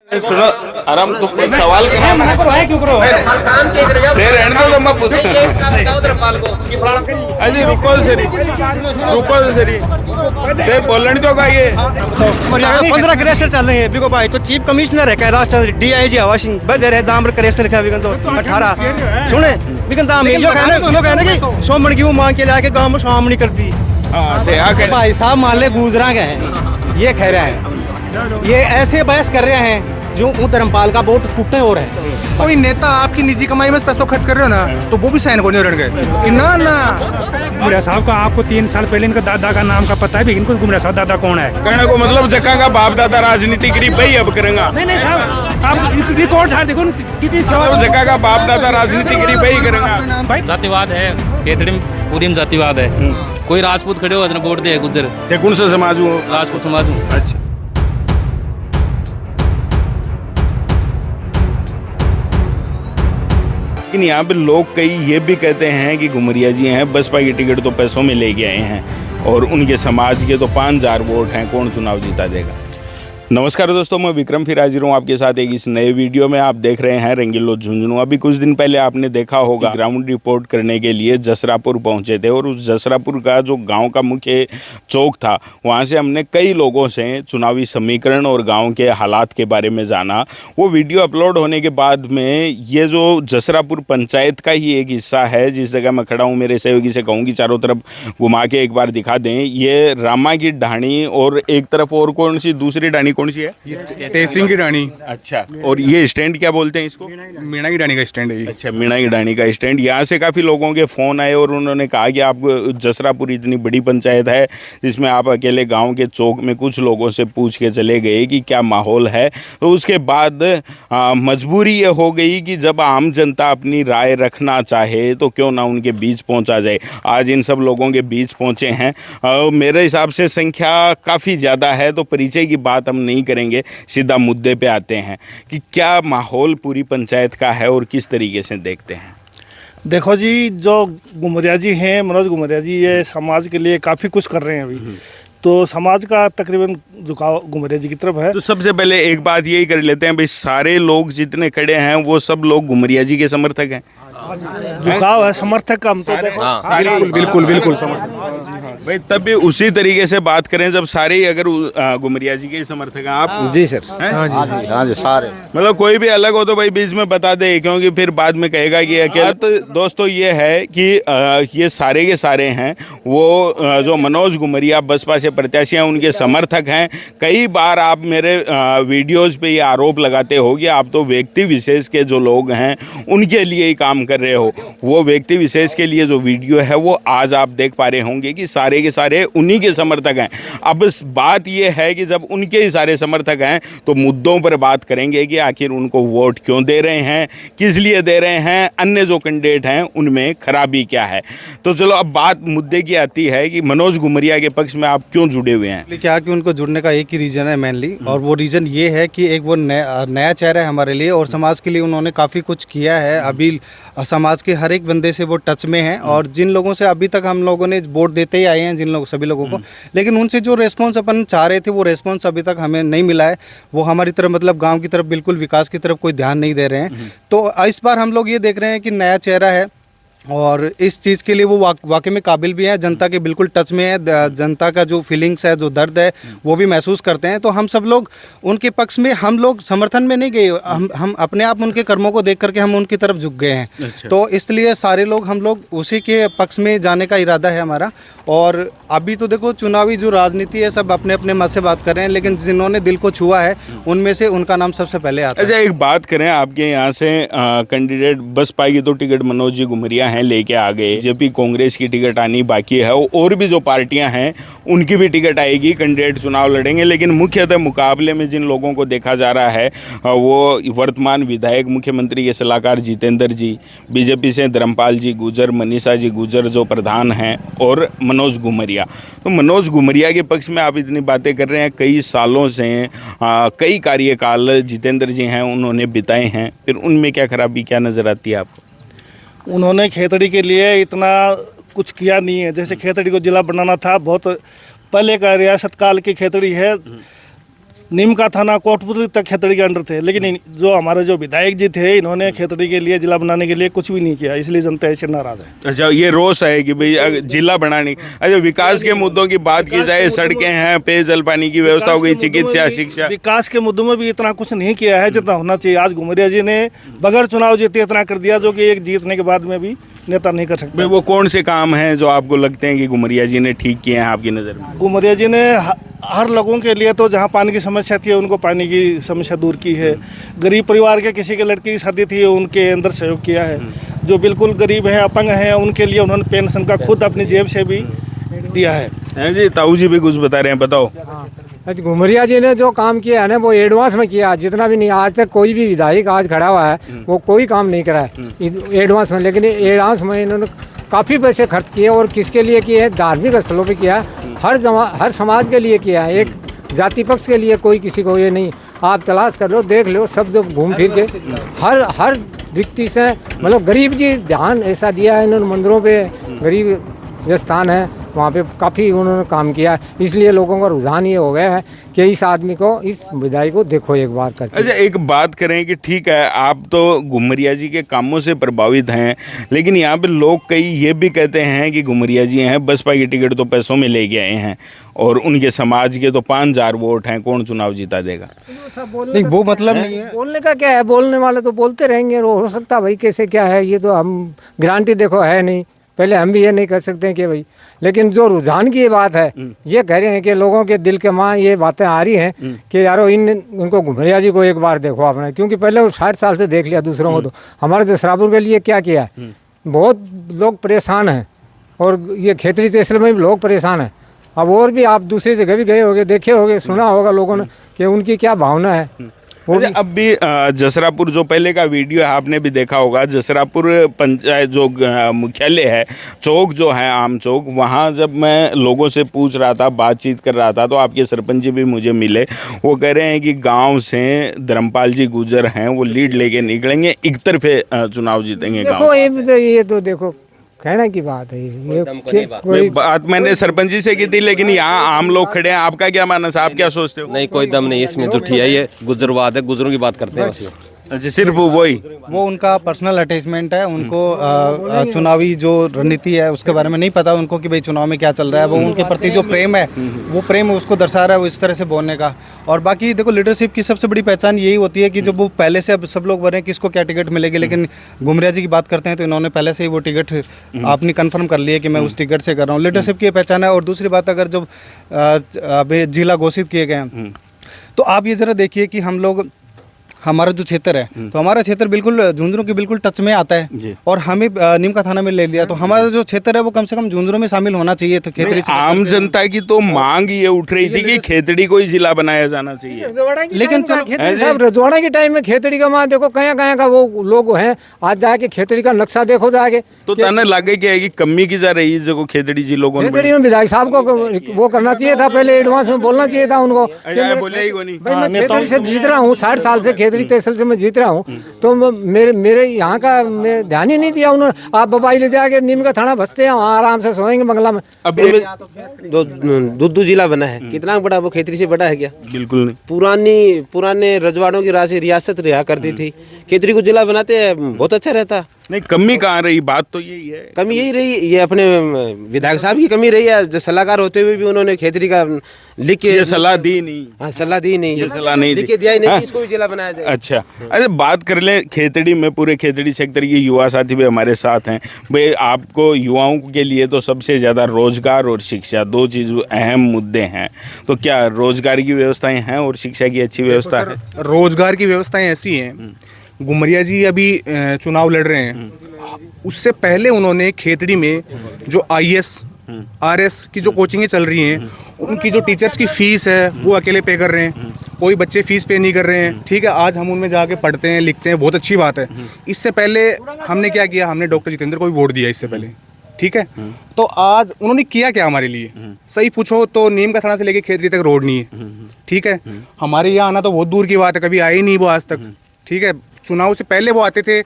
सुनो आराम तो कोई सवाल के नाम रहने दो तो मैं पूछ अजी रुको सरी ते बोलने तो का ये 15 क्रेशर चल रहे हैं बिको भाई तो चीफ कमिश्नर है कैलाश चंद्र डीआईजी हवा सिंह बदे रहे दामर क्रेशर का बिकन तो 18 सुने बिकन दाम ये कहने कि सोमन की वो मांग के लाके गांव में शाम नहीं करती। भाई साहब माले गुजरा गए हैं, ये कह रहे हैं, ये ऐसे बहस कर रहे हैं जो धर्मपाल का वोट टूटे हो रहे हैं। कोई नेता आपकी निजी कमाई में पैसों खर्च कर रहे हो ना तो वो भी सहन को नहीं रहेंगे ना गुमरिया साहब का आपको 3 साल पहले इनका दादा का नाम का पता है भी इनको गुमरिया साहब दादा कौन है? कहने को मतलब जक्का का बाप दादा राजनीति करी भाई अब करेंगा। नहीं साहब आप रिकॉर्ड हार देखो कितनी मतलब जक्का का बाप दादा राजनीति करी भाई करेंगा। भाई जातिवाद है, खेतड़ी में पूरी में जातिवाद है। कोई राजपूत खड़े हो वोट दे गुजर कौन सा समाज हो? राजपूत समाज हूँ। अच्छा लेकिन यहाँ पे लोग कई ये भी कहते हैं कि घुमरिया जी हैं बसपा की टिकट तो पैसों में लेके आए हैं और उनके समाज के तो 5000 वोट हैं, कौन चुनाव जीता देगा। नमस्कार दोस्तों, मैं विक्रम फिर हाजिर हूँ आपके साथ एक इस नए वीडियो में। आप देख रहे हैं रंगीलो झुंझुनू। अभी कुछ दिन पहले आपने देखा होगा ग्राउंड रिपोर्ट करने के लिए जसरापुर पहुंचे थे और उस जसरापुर का जो गांव का मुख्य चौक था वहां से हमने कई लोगों से चुनावी समीकरण और गांव के हालात के बारे में जाना। वो वीडियो अपलोड होने के बाद में ये जो जसरापुर पंचायत का ही एक हिस्सा है जिस जगह मैं खड़ा हूँ, मेरे सहयोगी से कहूँ कि चारों तरफ घुमा के एक बार दिखा दें। ये रामा की ढाणी और एक तरफ और कौन सी दूसरी ढाणी कौन सी है? तेसिंग की रानी। अच्छा, और ये स्टैंड क्या बोलते हैं इसको? मीणा की रानी का स्टैंड है ये। अच्छा, मीणा की रानी का स्टैंड। यहाँ से काफ़ी लोगों के फ़ोन आए और उन्होंने कहा कि आप जसरापुर इतनी बड़ी पंचायत है जिसमें आप अकेले गांव के चौक में कुछ लोगों से पूछ के चले गए कि क्या माहौल है। तो उसके बाद मजबूरी ये हो गई कि जब आम जनता अपनी राय रखना चाहे तो क्यों ना उनके बीच पहुँचा जाए। आज इन सब लोगों के बीच पहुँचे हैं। मेरे हिसाब से संख्या काफ़ी ज़्यादा है, तो परिचय की बात हम नहीं करेंगे, सीधा मुद्दे पे आते हैं कि क्या माहौल पूरी पंचायत का है और किस तरीके से देखते हैं। देखो जी, जो घुमरिया जी हैं, मनोज घुमरिया जी, ये समाज के लिए काफ़ी कुछ कर रहे हैं अभी। तो समाज का तकरीबन झुकाव घुमरिया जी की तरफ है। तो सबसे पहले एक बात यही कर लेते हैं भाई, सारे लोग जितने खड़े हैं वो सब लोग घुमरिया जी के समर्थक हैं? झुकाव है, समर्थक का हम तो देखो बिल्कुल समर्थक भाई। तब भी उसी तरीके से बात करें जब सारे ही अगर घुमरिया जी के समर्थक हैं आप? जी सर, हाँ जी सारे। मतलब कोई भी अलग हो तो भाई बीच में बता दे, क्योंकि फिर बाद में कहेगा कि अकेला। तो दोस्तों ये है कि ये सारे के सारे हैं वो जो मनोज घुमरिया बसपा से प्रत्याशी हैं उनके समर्थक हैं। कई बार आप मेरे वीडियोस पे ये आरोप लगाते हो कि आप तो व्यक्ति विशेष के जो लोग हैं उनके लिए ही काम कर रहे हो। वो व्यक्ति विशेष के लिए जो वीडियो है वो आज आप देख पा रहे होंगे कि सारे के सारे उन्हीं के समर्थक हैं। अब बात यह है कि जब उनके ही सारे समर्थक हैं तो मुद्दों पर बात करेंगे कि आखिर उनको वोट क्यों दे रहे हैं, किस लिए दे रहे हैं, अन्य जो कैंडिडेट हैं उनमें खराबी क्या है। तो चलो अब बात मुद्दे की आती है कि मनोज घुमरिया के पक्ष में आप क्यों जुड़े हुए हैं? क्या कि उनको जुड़ने का एक ही रीज़न है मेनली, और वो रीज़न ये है कि एक वो नया चेहरा है हमारे लिए और समाज के लिए उन्होंने काफ़ी कुछ किया है। अभी समाज के हर एक बंदे से वो टच में हैं और जिन लोगों से अभी तक हम लोगों ने वोट देते ही आए हैं, जिन लोग सभी लोगों को, लेकिन उनसे जो रेस्पॉन्स अपन चाह रहे थे वो रेस्पॉन्स अभी तक हमें नहीं मिला है। वो हमारी तरफ मतलब गांव की तरफ बिल्कुल विकास की तरफ कोई ध्यान नहीं दे रहे हैं। तो इस बार हम लोग ये देख रहे हैं कि नया चेहरा है और इस चीज़ के लिए वो वाकई में काबिल भी है, जनता के बिल्कुल टच में है, जनता का जो फीलिंग्स है, जो दर्द है वो भी महसूस करते हैं। तो हम सब लोग उनके पक्ष में, हम लोग समर्थन में नहीं गए, हम अपने आप उनके कर्मों को देख करके हम उनकी तरफ झुक गए हैं। अच्छा। तो इसलिए सारे लोग हम लोग उसी के पक्ष में जाने का इरादा है हमारा। और अभी तो देखो चुनावी जो राजनीति है सब अपने अपने मत से बात कर रहे हैं, लेकिन जिन्होंने दिल को छुआ है उनमें से उनका नाम सबसे पहले आता है। अच्छा, एक बात करें, आपके यहाँ से कैंडिडेट बसपा की तो टिकट मनोज जी घुमरिया हैं लेके आ गए, बीजेपी कांग्रेस की टिकट आनी बाकी है और भी जो पार्टियां हैं उनकी भी टिकट आएगी, कैंडिडेट चुनाव लड़ेंगे। लेकिन मुख्यतः मुकाबले में जिन लोगों को देखा जा रहा है वो वर्तमान विधायक मुख्यमंत्री के सलाहकार जितेंद्र जी, बीजेपी से धर्मपाल जी गुजर, मनीषा जी गुजर जो प्रधान हैं, और मनोज घुमरिया। तो मनोज घुमरिया के पक्ष में आप इतनी बातें कर रहे हैं, कई सालों से कई कार्यकाल जितेंद्र जी हैं उन्होंने बिताए हैं, फिर उनमें क्या खराबी क्या नज़र आती है आपको? उन्होंने खेतड़ी के लिए इतना कुछ किया नहीं है। जैसे खेतड़ी को जिला बनाना था, बहुत पहले का रियासत काल की खेतड़ी है, नीम का थाना कोटपुतली तक खेतड़ी के अंडर थे, लेकिन जो हमारे जो विधायक जी थे इन्होंने खेतड़ी के लिए जिला बनाने के लिए कुछ भी नहीं किया, इसलिए जनता इससे नाराज है। अच्छा, ये रोष है कि भाई जिला बनाने। अच्छा, विकास के मुद्दों की बात की जाए, सड़कें हैं, पेयजल पानी की व्यवस्था हो गई, चिकित्सा, शिक्षा। विकास के मुद्दों में भी इतना कुछ नहीं किया है जितना होना चाहिए। आज घुमरिया जी ने बगैर चुनाव जीते इतना कर दिया जो कि एक जीतने के बाद में भी नेता नहीं कर सकते। वो कौन से काम हैं जो आपको लगते हैं कि घुमरिया जी ने ठीक किए हैं आपकी नज़र में? घुमरिया जी ने हर लोगों के लिए तो जहाँ पानी की समस्या थी उनको पानी की समस्या दूर की है। गरीब परिवार के किसी के लड़की की शादी थी उनके अंदर सहयोग किया है। जो बिल्कुल गरीब हैं, अपंग हैं, उनके लिए उन्होंने पेंशन का खुद अपनी जेब से भी दिया है। जी, ताऊ जी भी कुछ बता रहे हैं, बताओ। घुमरिया जी ने जो काम किया है ना वो एडवांस में किया, जितना भी नहीं। आज तक कोई भी विधायक आज खड़ा हुआ है वो कोई काम नहीं करा है एडवांस में, लेकिन एडवांस में इन्होंने काफ़ी पैसे खर्च किए। और किसके लिए किए हैं? धार्मिक स्थलों पे किया, हर समाज के लिए किया है। एक जाति पक्ष के लिए कोई किसी को ये नहीं। आप तलाश कर लो, देख लो, सब जो घूम फिर के हर व्यक्ति से मतलब गरीब की ध्यान ऐसा दिया है इन्होंने। मंदिरों पे गरीब जो स्थान है वहाँ पे काफ़ी उन्होंने काम किया, इसलिए लोगों का रुझान ये हो गया है कि इस आदमी को, इस विधायक को देखो एक बार करके। अच्छा, एक बात करें कि ठीक है, आप तो घुमरिया जी के कामों से प्रभावित हैं, लेकिन यहाँ पे लोग कई ये भी कहते हैं कि घुमरिया जी हैं बसपा की टिकट तो पैसों में ले के आए हैं और उनके समाज के तो 5000 वोट हैं, कौन चुनाव जीता देगा? नहीं, वो मतलब नहीं है। बोलने का क्या है, बोलने वाले तो बोलते रहेंगे। हो सकता भाई कैसे क्या है, ये तो हम गारंटी देखो है नहीं, पहले हम भी ये नहीं कर सकते कि भाई, लेकिन जो रुझान की ये बात है, ये कह रहे हैं कि लोगों के दिल के माँ ये बातें आ रही हैं कि यारो इनको घुमरिया जी को एक बार देखो आपने, क्योंकि पहले वो 60 साल से देख लिया दूसरों को। तो हमारे दसरापुर के लिए क्या किया है, बहुत लोग परेशान हैं, और ये खेतरी तहसील में भी लोग परेशान हैं। अब और भी आप दूसरी जगह भी गए होगे, देखे होगे, सुना होगा लोगों ने कि उनकी क्या भावना है। अच्छा, अब भी जसरापुर जो पहले का वीडियो है आपने भी देखा होगा, जसरापुर पंचायत जो मुख्यालय है, चौक जो है आम चौक, वहाँ जब मैं लोगों से पूछ रहा था, बातचीत कर रहा था, तो आपके सरपंच जी भी मुझे मिले। वो कह रहे हैं कि गांव से धर्मपाल जी गुजर हैं, वो लीड लेके निकलेंगे, एक तरफे चुनाव जीतेंगे गाँव। ये तो देखो कहने की बात है, ये बात मैंने सरपंच जी से की थी, लेकिन यहाँ आम लोग खड़े हैं, आपका क्या मानना है, आप क्या सोचते हो? नहीं, कोई दम नहीं इसमें, झूठी है ये, गुजरवाद है, गुजरों की बात करते हैं बस। अच्छा, सिर्फ वही वो उनका पर्सनल अटैचमेंट है, उनको चुनावी जो रणनीति है उसके बारे में नहीं पता उनको कि भाई चुनाव में क्या चल रहा है। वो उनके प्रति जो प्रेम है, वो प्रेम उसको दर्शा रहा है वो इस तरह से बोलने का। और बाकी देखो, लीडरशिप की सबसे बड़ी पहचान यही होती है कि जब वो पहले से, अब सब लोग बोल रहे हैं किसको क्या टिकट मिलेगी, लेकिन घुमरिया जी की बात करते हैं तो इन्होंने पहले से ही वो टिकट आपने कन्फर्म कर लिया कि मैं उस टिकट से कर रहा हूँ। लीडरशिप की पहचान है। और दूसरी बात, अगर जब अभी जिला घोषित किए गए हैं तो आप ये जरा देखिए कि हम लोग, हमारा जो क्षेत्र है, तो हमारा क्षेत्र बिल्कुल झुंझुनू के बिल्कुल टच में आता है, और हमें नीम का थाना में ले लिया। तो हमारा जो क्षेत्र है वो कम से कम झुंझुनू में शामिल होना चाहिए। तो खेतड़ी आम जनता की तो मांग ये उठ रही थी कि खेतड़ी को ही जिला बनाया जाना चाहिए, लेकिन साहब रजवाड़ा के टाइम में खेतड़ी का माँ देखो कहाँ का वो लोग हैं, आज जाके खेतड़ी का नक्शा देखो जाके, तो तने लगे क्या कि कमी की जा रही है जो खेतड़ी जी लोगों ने। खेतड़ी में विधायक साहब को वो करना चाहिए था, पहले एडवांस में बोलना चाहिए था उनको। बोले ही नहीं, मैं खेतड़ी से जीत रहा हूँ, 60 साल से खेतड़ी तहसील से मैं जीत रहा हूँ, तो मेरे यहाँ का ध्यान ही नहीं दिया उन्होंने। आप बबाई ले जाके नीम का थाना बसते हैं, वहाँ आराम से सोएंगे बंगला में। जो दुद्दू जिला बना है, कितना बड़ा, वो खेतरी से बड़ा है क्या? बिल्कुल नहीं। पुराने रजवाड़ों की रियासत रहा करती थी, खेतरी को जिला बनाते बहुत अच्छा रहता। नहीं, कमी कहाँ रही, बात तो यही है, कमी यही रही, ये अपने विधायक साहब की कमी रही है। जो सलाहकार होते हुए भी उन्होंने खेतरी का लिख के सलाह दी नहीं। हाँ, सलाह दी नहीं, ये सलाह नहीं लिख के दिया ही नहीं, इसको भी जिला बनाया जाए। अच्छा, अरे बात कर ले खेतड़ी में, पूरे खेतड़ी सेक्टर के युवा साथी भी हमारे साथ हैं। भाई, आपको युवाओं के लिए तो सबसे ज़्यादा रोजगार और शिक्षा, दो चीज़ अहम मुद्दे हैं। तो क्या रोजगार की व्यवस्थाएं हैं और शिक्षा की अच्छी व्यवस्था है? रोजगार की व्यवस्थाएं ऐसी हैं, घुमरिया जी अभी चुनाव लड़ रहे हैं, उससे पहले उन्होंने खेतड़ी में जो IAS RS की जो कोचिंगें चल रही हैं, उनकी जो टीचर्स की फीस है वो अकेले पे कर रहे हैं, कोई बच्चे फीस पे नहीं कर रहे हैं। ठीक है, आज हम उनमें जाके पढ़ते हैं, लिखते हैं, बहुत अच्छी बात है। इससे पहले हमने क्या किया, हमने डॉक्टर जितेंद्र को भी वोट दिया इससे पहले। ठीक है, तो आज उन्होंने किया क्या हमारे लिए? सही पूछो तो नीम का थाना से लेके खेतड़ी तक रोड नहीं है। ठीक है, हमारे यहाँ आना तो बहुत दूर की बात है, कभी आए ही नहीं वो आज तक। ठीक है, चुनाव से पहले वो आते थे,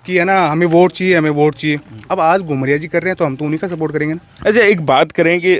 कि है ना हमें वोट चाहिए, हमें वोट चाहिए। अब आज घुमरिया जी कर रहे हैं तो हम तो उन्हीं का सपोर्ट करेंगे ना। अच्छा, एक बात करें कि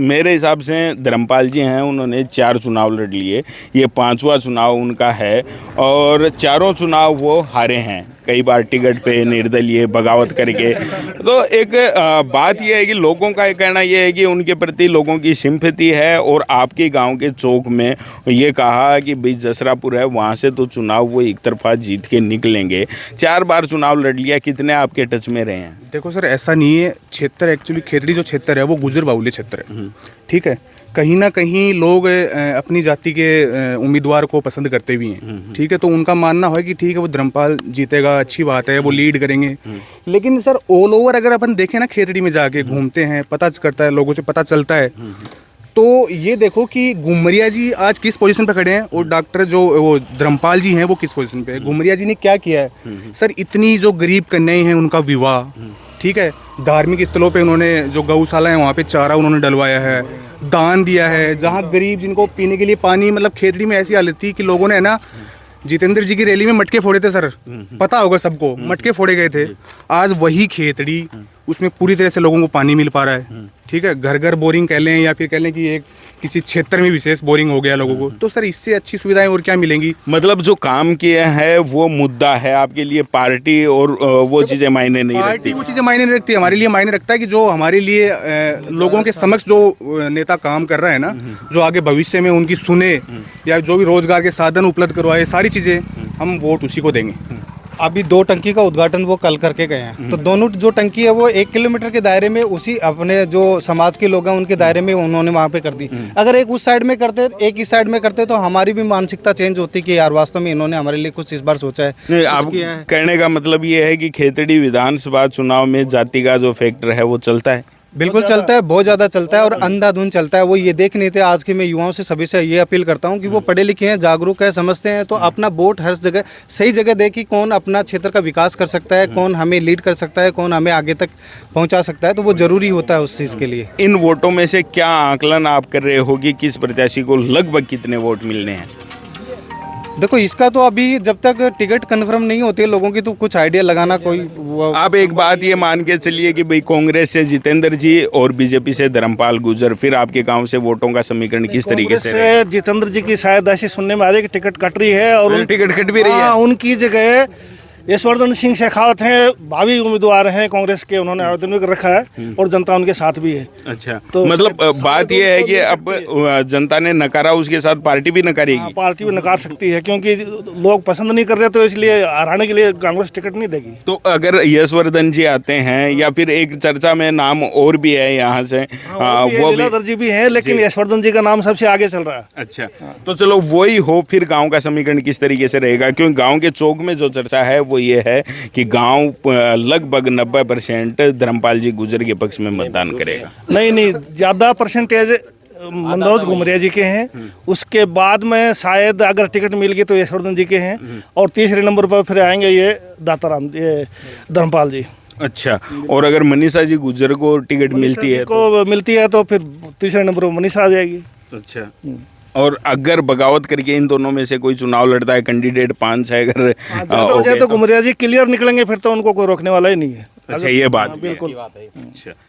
मेरे हिसाब से धर्मपाल जी हैं, उन्होंने 4 चुनाव लड़ लिए, ये 5वां चुनाव उनका है और चारों चुनाव वो हारे हैं, कई बार टिकट पे निर्दलीय बगावत करके। तो एक बात यह है कि लोगों का कहना यह है कि उनके प्रति लोगों की सिंपैथी है और आपके गांव के चौक में ये कहा कि भाई जसरापुर है, वहाँ से तो चुनाव वो एक तरफा जीत के निकलेंगे। 4 बार चुनाव लड़ लिया, कितने आपके टच में रहे हैं? देखो सर, ऐसा नहीं है। क्षेत्र एक्चुअली खेतड़ी जो क्षेत्र है वो गुजर बाहुल्य क्षेत्र है, ठीक है। कहीं ना कहीं लोग अपनी जाति के उम्मीदवार को पसंद करते भी हैं, ठीक है। तो उनका मानना है कि ठीक है वो धर्मपाल जीतेगा, अच्छी बात है, वो लीड करेंगे। लेकिन सर ऑल ओवर अगर अपन देखें ना, खेतड़ी में जाके घूमते हैं, पता करता है, लोगों से पता चलता है, तो ये देखो कि घुमरिया जी आज किस पोजीशन पे खड़े हैं और डॉक्टर जो वो धर्मपाल जी हैं वो किस पोजीशन पे है। घुमरिया जी ने क्या किया है सर, इतनी जो गरीब कन्याएं हैं उनका विवाह, ठीक है। धार्मिक स्थलों पे उन्होंने जो गौशाला है वहाँ पे चारा उन्होंने डलवाया है, दान दिया है। जहाँ गरीब जिनको पीने के लिए पानी, मतलब खेतड़ी में ऐसी हालत थी कि लोगों ने है ना, जितेंद्र जी की रैली में मटके फोड़े थे सर, पता होगा सबको, मटके फोड़े गए थे। आज वही खेतड़ी, उसमें पूरी तरह से लोगों को पानी मिल पा रहा है, ठीक है। घर घर बोरिंग कह लें या फिर कह लें कि एक किसी क्षेत्र में विशेष बोरिंग हो गया लोगों को। तो सर इससे अच्छी सुविधाएं और क्या मिलेंगी? मतलब जो काम किया है वो मुद्दा है आपके लिए, पार्टी और वो चीज़ें मायने नहीं रखती? पार्टी वो चीज़ें मायने नहीं रखती, हमारे लिए मायने रखता है कि जो हमारे लिए लोगों के समक्ष जो नेता काम कर रहा है ना, जो आगे भविष्य में उनकी सुने या जो भी रोजगार के साधन उपलब्ध करवाए, सारी चीज़ें हम वोट उसी को देंगे। अभी 2 टंकी का उद्घाटन वो कल करके गए हैं, तो दोनों जो टंकी है वो 1 किलोमीटर के दायरे में, उसी अपने जो समाज के लोग हैं उनके दायरे में उन्होंने वहाँ पे कर दी। अगर एक उस साइड में करते, एक इस साइड में करते, तो हमारी भी मानसिकता चेंज होती कि यार वास्तव में इन्होंने हमारे लिए कुछ इस बार सोचा है। आप कहने का मतलब ये है कि खेतड़ी विधानसभा चुनाव में जाति का जो फैक्टर है वो चलता है? बिल्कुल चलता है, बहुत ज़्यादा चलता है और अंधाधुंध चलता है। वो ये देख नहीं थे। आज के मैं युवाओं से सभी से ये अपील करता हूँ कि वो पढ़े लिखे हैं, जागरूक है, समझते हैं, तो अपना वोट हर जगह सही जगह दे कि कौन अपना क्षेत्र का विकास कर सकता है, कौन हमें लीड कर सकता है, कौन हमें आगे तक पहुँचा सकता है। तो वो ज़रूरी होता है उस चीज़ के लिए। इन वोटों में से क्या आकलन आप कर रहे हो कि किस प्रत्याशी को लगभग कितने वोट मिलने हैं? देखो, इसका तो अभी जब तक टिकट कंफर्म नहीं होती है लोगों की, तो कुछ आइडिया लगाना कोई आप एक बात ये मान के चलिए कि भाई कांग्रेस से जितेंद्र जी और बीजेपी से धर्मपाल गुर्जर, फिर आपके गांव से वोटों का समीकरण किस तरीके से? जितेंद्र जी की शायद ऐसी सुनने में आ रही है कि टिकट कट रही है और टिकट कट भी रही है। उनकी जगह यशवर्धन सिंह शेखावत हैं, भावी उम्मीदवार हैं कांग्रेस के, उन्होंने आवेदन भी कर रखा है और जनता उनके साथ भी है। अच्छा, तो मतलब बात यह है कि अब जनता ने नकारा, उसके साथ पार्टी भी नकारेगी? पार्टी भी नकार सकती है क्योंकि लोग पसंद नहीं कर रहे, तो इसलिए हराने के लिए कांग्रेस टिकट नहीं देगी। तो अगर यशवर्धन जी आते हैं, या फिर एक चर्चा में नाम और भी है यहाँ से, वो लीलाधर भी है, लेकिन यशवर्धन जी का नाम सबसे आगे चल रहा है। अच्छा, तो चलो वही हो, फिर गाँव का समीकरण किस तरीके से रहेगा? क्योंकि गाँव के चौक में जो चर्चा है वो ये है कि गांव लगभग 90% धर्मपाल जी गुर्जर के पक्ष में मतदान करेगा। नहीं, ज्यादा परसेंटेज मनोज घुमरिया जी के हैं, उसके बाद में शायद अगर टिकट मिल गई तो यशवर्धन जी के हैं, और तीसरे नंबर पर फिर आएंगे ये दाताराम, ये धर्मपाल जी। अच्छा, और अगर मनीषा जी गुर्जर को टिकट मिलती है तो फिर तीसरे नंबर पर मनीषा आ जाएगी। अच्छा, और अगर बगावत करके इन दोनों में से कोई चुनाव लड़ता है, कैंडिडेट 5-6 अगर हो जाए तो घुमरिया जी क्लियर निकलेंगे, फिर तो उनको कोई रोकने वाला ही नहीं है। अच्छा, ये बात बिल्कुल। अच्छा।